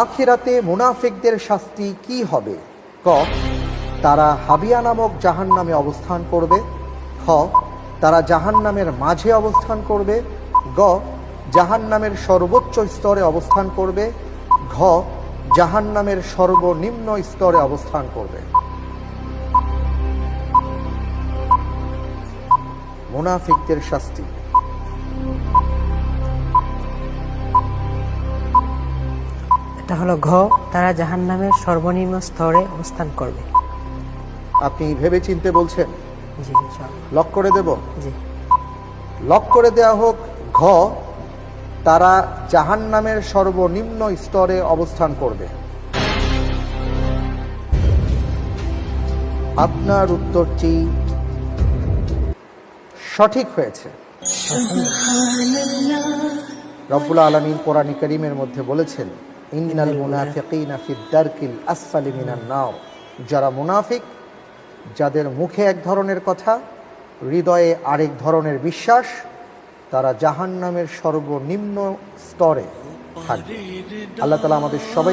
আখিরাতে মুনাফিকদের শাস্তি কি হবে? ক, তারা হাবিয়া নামক জাহান্নামে অবস্থান করবে। খ, তারা জাহান্নামের মাঝে অবস্থান করবে। গ, জাহান্নামের সর্বোচ্চ স্তরে অবস্থান করবে। ঘ, জাহান্নামের সর্বনিম্ন স্তরে অবস্থান করবে। মুনাফিকদের শাস্তি। এটা হলো ঘ, তারা জাহান্নামের সর্বনিম্ন স্তরে অবস্থান করবে। আপনি ভেবে চিনতে বলছেন? জি ইনশাআল্লাহ। লক করে দেব? জি। লক করে দেয়া হোক ঘ, তারা জাহান্নামের সর্বনিম্ন স্তরে অবস্থান করবে। আপনার উত্তরটি সঠিক হয়েছে। রব্বুল আলামিন কোরআন কারীমের মধ্যে বলেছেন, ইন্নাল মুনাফিকিনা ফিদ দারকিল আসফালি মিনান নার। যারা মুনাফিক, যাদের মুখে এক ধরনের কথা, হৃদয়ে আরেক ধরনের বিশ্বাস, তারা জাহান্নামের সর্বনিম্ন স্তরে থাকবে। আল্লাহ তাআলা আমাদের সবাই